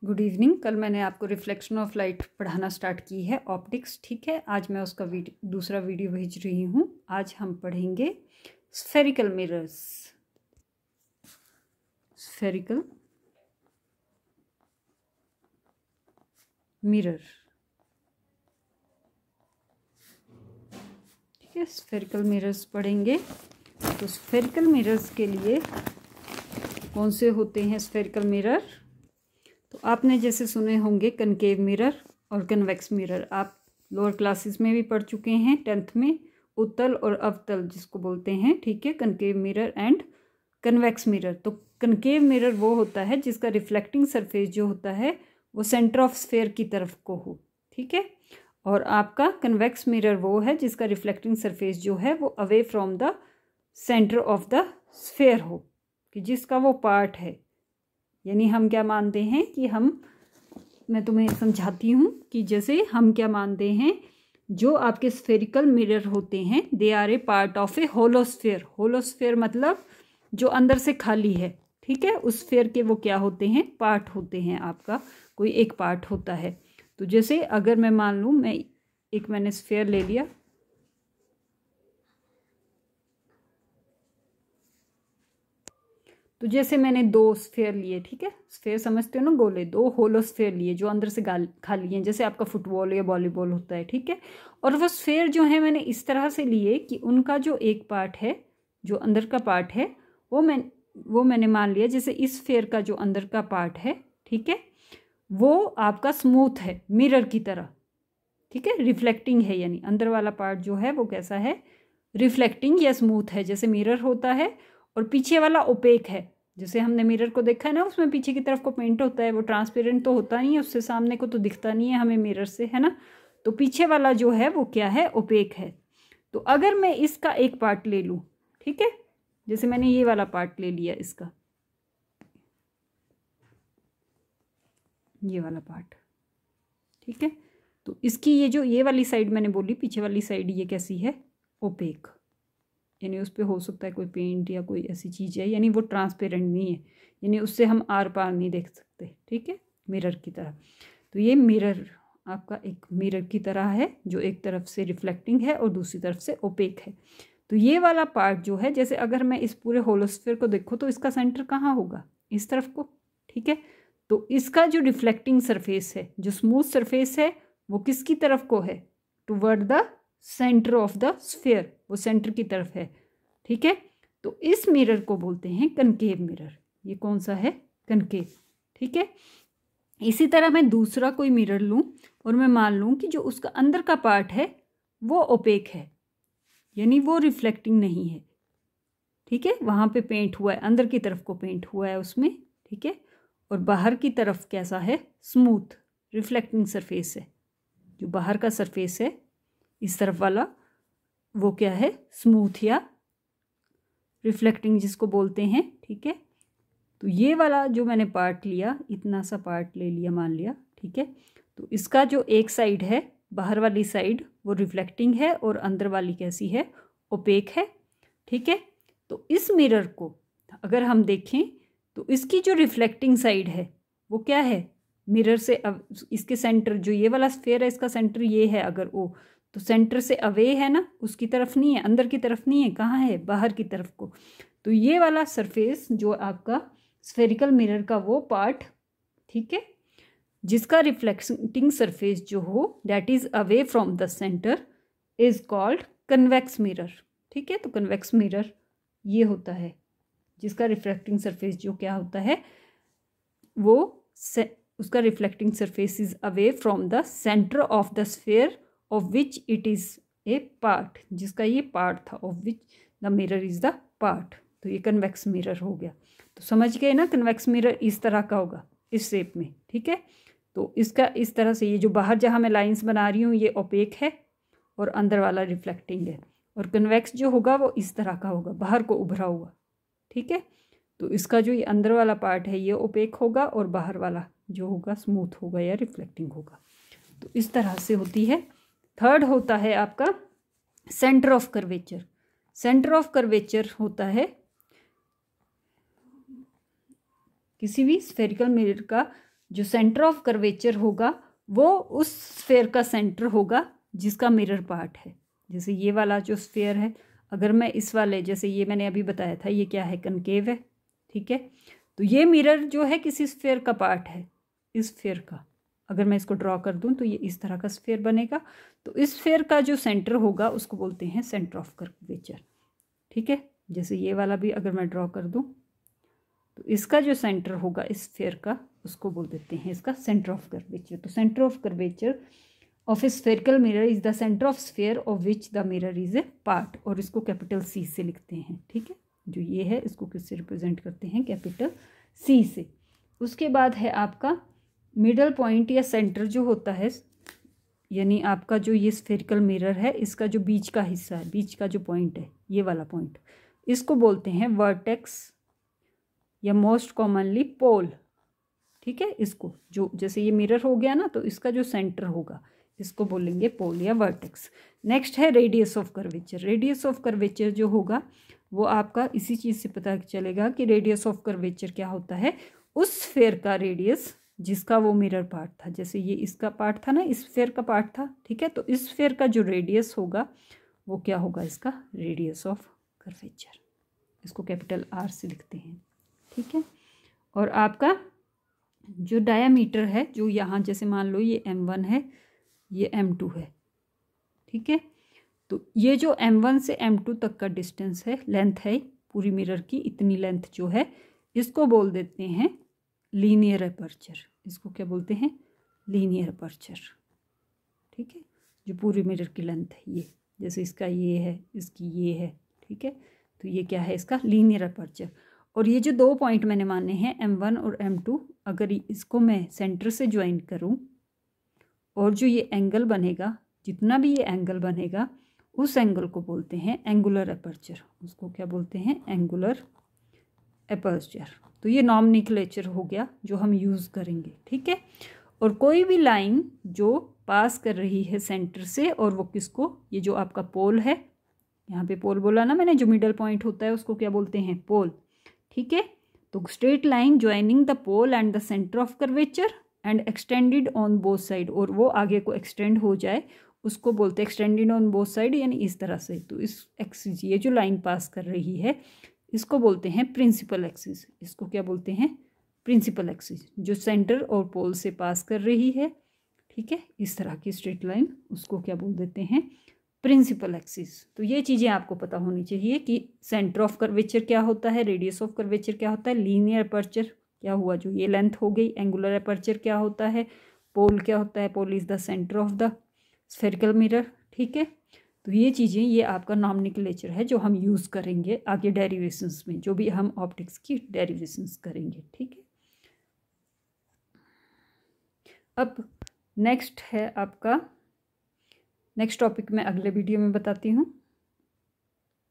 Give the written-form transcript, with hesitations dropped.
Good evening. कल मैंने आपको रिफ्लेक्शन ऑफ लाइट पढ़ाना स्टार्ट की है, ऑप्टिक्स। ठीक है, आज मैं उसका दूसरा वीडियो भेज रही हूँ। आज हम पढ़ेंगे स्फेरिकल मिरर्स। स्फेरिकल मिरर, ठीक है, स्फेरिकल मिरर्स पढ़ेंगे। तो स्फेरिकल मिरर्स के लिए कौन से होते हैं स्फेरिकल मिरर? तो आपने जैसे सुने होंगे कनकेव मिरर और कन्वेक्स मिरर। आप लोअर क्लासेस में भी पढ़ चुके हैं, 10th में। उत्तल और अवतल जिसको बोलते हैं, ठीक है, concave mirror and convex mirror. तो कनकेव मिरर वो होता है जिसका रिफ्लेक्टिंग सरफेस जो होता है वो सेंटर ऑफ स्फेयर की तरफ को हो, ठीक है। और आपका कन्वेक्स मिरर वो है जिसका रिफ्लेक्टिंग सरफेस जो है वो away from the centre of the sphere हो, कि जिसका वो पार्ट है। यानी हम क्या मानते हैं कि मैं तुम्हें समझाती हूँ कि जैसे हम क्या मानते हैं, जो आपके स्फेरिकल मिरर होते हैं they are a part of a holosphere. Holosphere मतलब जो अंदर से खाली है, ठीक है। उस स्फेयर के वो क्या होते हैं? पार्ट होते हैं। आपका कोई एक पार्ट होता है। तो जैसे अगर मैं मान लूँ मैंने स्फेयर ले लिया, तो जैसे मैंने 2 स्फेयर लिए, ठीक है, स्फेयर समझते हो ना, गोले, 2 होलो स्फेयर लिए जो अंदर से खाली हैं, जैसे आपका फुटबॉल या वॉलीबॉल होता है, ठीक है। और वो स्फेयर जो है मैंने इस तरह से लिए कि उनका जो एक पार्ट है, जो अंदर का पार्ट है, वो मैंने मान लिया जैसे इस स्फेयर का जो अंदर का पार्ट है, ठीक है, वो आपका स्मूथ है मिरर की तरह, ठीक है, रिफ्लेक्टिंग है। यानी अंदर वाला पार्ट जो है वो कैसा है? रिफ्लेक्टिंग या स्मूथ है, जैसे मिरर होता है। और पीछे वाला ओपेक है, जैसे हमने मिरर को देखा है ना, उसमें पीछे की तरफ को पेंट होता है, वो ट्रांसपेरेंट तो होता नहीं है, उससे सामने को तो दिखता नहीं है हमें मिरर से, है ना। तो पीछे वाला जो है वो क्या है? ओपेक है। तो अगर मैं इसका एक पार्ट ले लूँ, ठीक है, जैसे मैंने ये वाला पार्ट ले लिया, इसका ये वाला पार्ट, ठीक है। तो इसकी ये वाली साइड मैंने बोली, पीछे वाली साइड ये कैसी है? ओपेक। यानी उस पर हो सकता है कोई पेंट या कोई ऐसी चीज़ है, यानी वो ट्रांसपेरेंट नहीं है, यानी उससे हम आर पार नहीं देख सकते, ठीक है, मिरर की तरह। तो ये मिरर आपका एक मिरर की तरह है जो एक तरफ से रिफ्लेक्टिंग है और दूसरी तरफ से ओपेक है। तो ये वाला पार्ट जो है, जैसे अगर मैं इस पूरे होलोस्फेयर को देखूँ तो इसका सेंटर कहाँ होगा? इस तरफ को, ठीक है। तो इसका जो रिफ्लेक्टिंग सरफेस है, जो स्मूथ सरफेस है, वो किसकी तरफ को है? Toward the centre of the sphere, वो सेंटर की तरफ है, ठीक है। तो इस मिरर को बोलते हैं कनकेव मिरर। ये कौन सा है? कनकेव, ठीक है। इसी तरह मैं दूसरा कोई मिरर लूं और मैं मान लूं कि जो उसका अंदर का पार्ट है वो ओपेक है, यानी वो रिफ्लेक्टिंग नहीं है, ठीक है। वहां पे पेंट हुआ है, अंदर की तरफ को पेंट हुआ है उसमें, ठीक है। और बाहर की तरफ कैसा है? स्मूथ रिफ्लेक्टिंग सरफेस है। जो बाहर का सरफेस है इस तरफ वाला, वो क्या है? स्मूथ या रिफ्लेक्टिंग जिसको बोलते हैं, ठीक है। तो ये वाला जो मैंने पार्ट लिया, इतना सा पार्ट ले लिया, मान लिया, ठीक है। तो इसका जो एक साइड है, बाहर वाली साइड, वो रिफ्लेक्टिंग है और अंदर वाली कैसी है? ओपेक है, ठीक है। तो इस मिरर को अगर हम देखें तो इसकी जो रिफ्लेक्टिंग साइड है वो क्या है? मिरर से इसके सेंटर, जो ये वाला स्फेयर है इसका सेंटर ये है, अगर वो तो सेंटर से अवे है ना, उसकी तरफ नहीं है, अंदर की तरफ नहीं है, कहाँ है? बाहर की तरफ को। तो ये वाला सरफेस जो आपका स्फेरिकल मिरर का वो पार्ट, ठीक है, जिसका रिफ्लेक्टिंग सरफेस जो हो that is away from the centre is called convex mirror, ठीक है। तो कन्वेक्स मिरर ये होता है जिसका रिफ्लेक्टिंग सरफेस जो क्या होता है, वो उसका reflecting surface is away from the centre of the sphere of which it is a part, जिसका ये पार्ट था, of which the mirror is the part. तो ये कन्वेक्स मिरर हो गया। तो समझ गए ना, कन्वेक्स मिरर इस तरह का होगा, इस शेप में, ठीक है। तो इसका इस तरह से, ये जो बाहर जहाँ मैं लाइंस बना रही हूँ ये ओपेक है और अंदर वाला रिफ्लेक्टिंग है। और कन्वेक्स जो होगा वो इस तरह का होगा, बाहर को उभरा हुआ, ठीक है। तो इसका जो ये अंदर वाला पार्ट है ये ओपेक होगा और बाहर वाला जो होगा स्मूथ होगा या रिफ्लेक्टिंग होगा। तो इस तरह से होती है। थर्ड होता है आपका centre of curvature. Centre of curvature होता है किसी भी स्फेरिकल मिरर का जो सेंटर ऑफ कर्वेचर होगा वो उस स्फेयर का सेंटर होगा जिसका मिरर पार्ट है। जैसे ये वाला जो स्फेयर है, अगर मैं इस वाले, जैसे ये मैंने अभी बताया था ये क्या है, कनकेव है, ठीक है। तो ये मिरर जो है किसी स्फेयर का पार्ट है, इस स्फेयर का। अगर मैं इसको ड्रॉ कर दूं तो ये इस तरह का स्फेयर बनेगा। तो इस स्फेयर का जो सेंटर होगा उसको बोलते हैं सेंटर ऑफ कर्वेचर, ठीक है। जैसे ये वाला भी अगर मैं ड्रॉ कर दूं तो इसका जो सेंटर होगा इस स्फेयर का, उसको बोल देते हैं इसका सेंटर ऑफ कर्वेचर। तो centre of curvature of A spherical mirror is the centre of sphere of which the mirror is a part, और इसको कैपिटल सी से लिखते हैं, ठीक है। जो ये है इसको किससे रिप्रेजेंट करते हैं, कैपिटल सी से। उसके बाद है आपका मिडल पॉइंट या सेंटर जो होता है, यानी आपका जो ये स्फेरिकल मिरर है इसका जो बीच का हिस्सा है, बीच का जो पॉइंट है, ये वाला पॉइंट, इसको बोलते हैं वर्टेक्स या मोस्ट कॉमनली पोल, ठीक है। इसको जो जैसे ये मिरर हो गया ना, तो इसका जो सेंटर होगा इसको बोलेंगे पोल या वर्टेक्स। नेक्स्ट है radius of curvature. Radius of curvature जो होगा वो आपका इसी चीज़ से पता चलेगा कि रेडियस ऑफ कर्वेचर क्या होता है, उस स्फेयर का रेडियस जिसका वो मिरर पार्ट था। जैसे ये इसका पार्ट था ना, इस स्फेयर का पार्ट था, ठीक है। तो इस स्फेयर का जो रेडियस होगा वो क्या होगा, इसका रेडियस ऑफ कर्वेचर। इसको कैपिटल आर से लिखते हैं, ठीक है। और आपका जो डायामीटर है, जो यहाँ जैसे मान लो ये m1 है, ये m2 है, ठीक है। तो ये जो m1 से m2 तक का डिस्टेंस है, लेंथ है पूरी मिरर की, इतनी लेंथ जो है इसको बोल देते हैं लीनियर अपर्चर। इसको क्या बोलते हैं, लीनियर अपर्चर, ठीक है। जो पूरी मिरर की लेंथ है ये, जैसे इसका ये है, इसकी ये है, ठीक है। तो ये क्या है, इसका लीनियर अपर्चर। और ये जो दो पॉइंट मैंने माने हैं m1 और m2, अगर इसको मैं सेंटर से ज्वाइन करूं और जो ये एंगल बनेगा, जितना भी ये एंगल बनेगा, उस एंगल को बोलते हैं एंगुलर अपर्चर। उसको क्या बोलते हैं, एंगुलर अपर्चर। तो ये नॉमेनक्लेचर हो गया जो हम यूज़ करेंगे, ठीक है। और कोई भी लाइन जो पास कर रही है सेंटर से, और वो किसको, ये जो आपका पोल है, यहाँ पे पोल बोला ना मैंने, जो मिडल पॉइंट होता है उसको क्या बोलते हैं, पोल, ठीक है। तो straight line joining the pole and the centre of curvature and extended on both side, और वो आगे को एक्सटेंड हो जाए उसको बोलते हैं एक्सटेंडेड ऑन बोथ साइड, यानी इस तरह से। तो इस एक्सिस, ये जो लाइन पास कर रही है इसको बोलते हैं प्रिंसिपल एक्सिस। इसको क्या बोलते हैं, प्रिंसिपल एक्सिस, जो सेंटर और पोल से पास कर रही है, ठीक है। इस तरह की स्ट्रेट लाइन, उसको क्या बोल देते हैं, प्रिंसिपल एक्सिस। तो ये चीज़ें आपको पता होनी चाहिए कि सेंटर ऑफ कर्वेचर क्या होता है, रेडियस ऑफ कर्वेचर क्या होता है, लीनियर अपर्चर क्या हुआ, जो ये लेंथ हो गई, एंगुलर अपर्चर क्या होता है, पोल क्या होता है, pole is the centre of the spherical mirror, ठीक है। तो ये चीज़ें, ये आपका नॉमेनक्लेचर है जो हम यूज़ करेंगे आगे डेरिवेशंस में, जो भी हम ऑप्टिक्स की डेरिवेशंस करेंगे, ठीक है। अब नेक्स्ट है आपका, नेक्स्ट टॉपिक मैं अगले वीडियो में बताती हूँ।